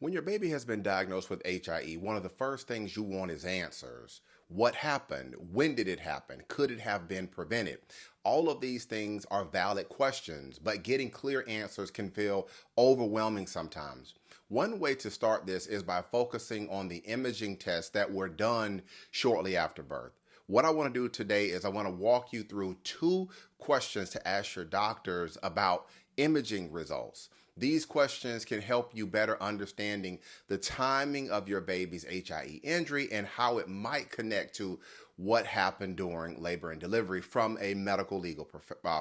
When your baby has been diagnosed with HIE, one of the first things you want is answers. What happened? When did it happen? Could it have been prevented? All of these things are valid questions, but getting clear answers can feel overwhelming sometimes. One way to start this is by focusing on the imaging tests that were done shortly after birth. What I want to do today is I want to walk you through two questions to ask your doctors about imaging results. These questions can help you better understanding the timing of your baby's HIE injury and how it might connect to what happened during labor and delivery from a medical legal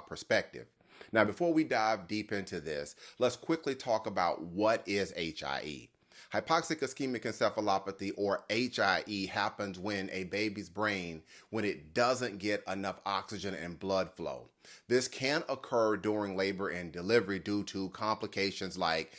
perspective. Now, before we dive deep into this, let's quickly talk about what is HIE. Hypoxic ischemic encephalopathy, or HIE, happens when a baby's brain, when it doesn't get enough oxygen and blood flow. This can occur during labor and delivery due to complications like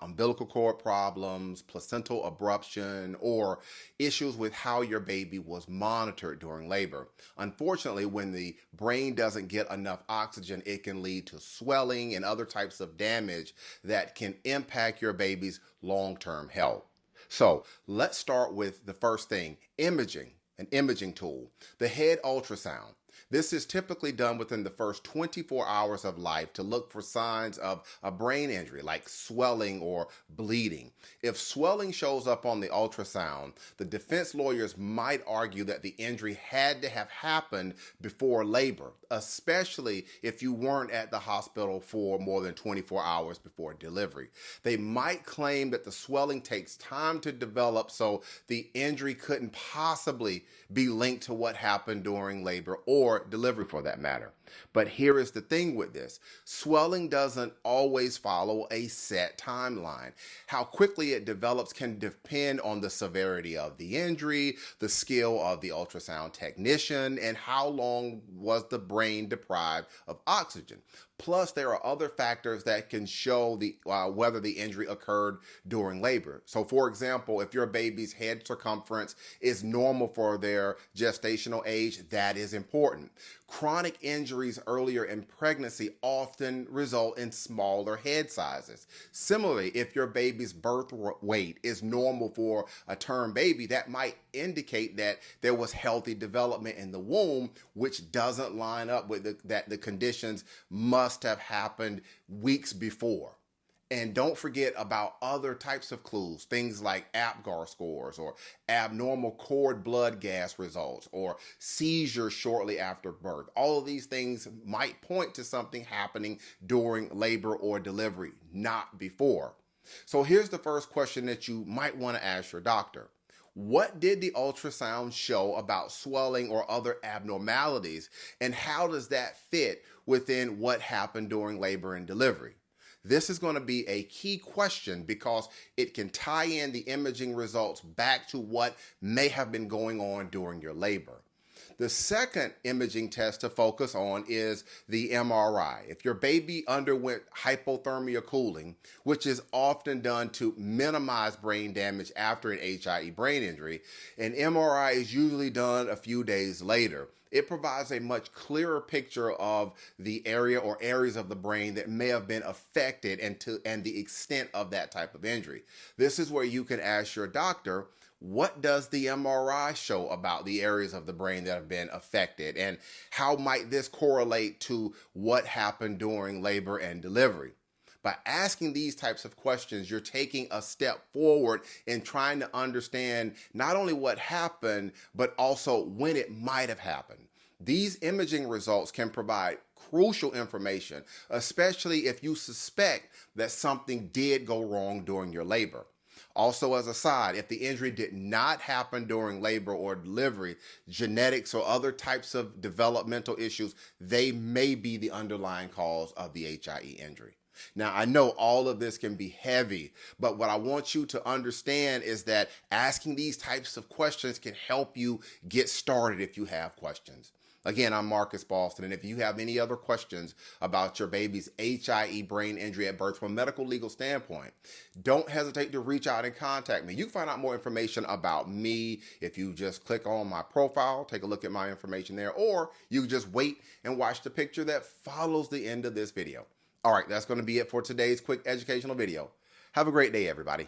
umbilical cord problems, placental abruption, or issues with how your baby was monitored during labor. Unfortunately, when the brain doesn't get enough oxygen, it can lead to swelling and other types of damage that can impact your baby's long-term health. So let's start with the first thing, imaging, an imaging tool, the head ultrasound. This is typically done within the first 24 hours of life to look for signs of a brain injury like swelling or bleeding. If swelling shows up on the ultrasound, the defense lawyers might argue that the injury had to have happened before labor, especially if you weren't at the hospital for more than 24 hours before delivery. They might claim that the swelling takes time to develop, so the injury couldn't possibly be linked to what happened during labor or delivery for that matter. But here is the thing with this. Swelling doesn't always follow a set timeline. How quickly it develops can depend on the severity of the injury, the skill of the ultrasound technician, and how long was the brain deprived of oxygen. Plus, there are other factors that can show whether the injury occurred during labor. So, for example, if your baby's head circumference is normal for their gestational age, that is important. Chronic injuries earlier in pregnancy often result in smaller head sizes. Similarly, if your baby's birth weight is normal for a term baby, that might indicate that there was healthy development in the womb, which doesn't line up with that the conditions must have happened weeks before. And don't forget about other types of clues, things like APGAR scores or abnormal cord blood gas results or seizures shortly after birth. All of these things might point to something happening during labor or delivery, not before. So here's the first question that you might want to ask your doctor. What did the ultrasound show about swelling or other abnormalities, and how does that fit within what happened during labor and delivery? This is going to be a key question because it can tie in the imaging results back to what may have been going on during your labor. The second imaging test to focus on is the MRI. If your baby underwent hypothermia cooling, which is often done to minimize brain damage after an HIE brain injury, an MRI is usually done a few days later. It provides a much clearer picture of the area or areas of the brain that may have been affected and the extent of that type of injury. This is where you can ask your doctor, what does the MRI show about the areas of the brain that have been affected, and how might this correlate to what happened during labor and delivery? By asking these types of questions, you're taking a step forward in trying to understand not only what happened, but also when it might have happened. These imaging results can provide crucial information, especially if you suspect that something did go wrong during your labor. Also, as a side, if the injury did not happen during labor or delivery, genetics or other types of developmental issues, they may be the underlying cause of the HIE injury. Now, I know all of this can be heavy, but what I want you to understand is that asking these types of questions can help you get started if you have questions. Again, I'm Marcus Boston, and if you have any other questions about your baby's HIE brain injury at birth from a medical legal standpoint, don't hesitate to reach out and contact me. You can find out more information about me if you just click on my profile, take a look at my information there, or you just wait and watch the picture that follows the end of this video. All right, that's going to be it for today's quick educational video. Have a great day, everybody.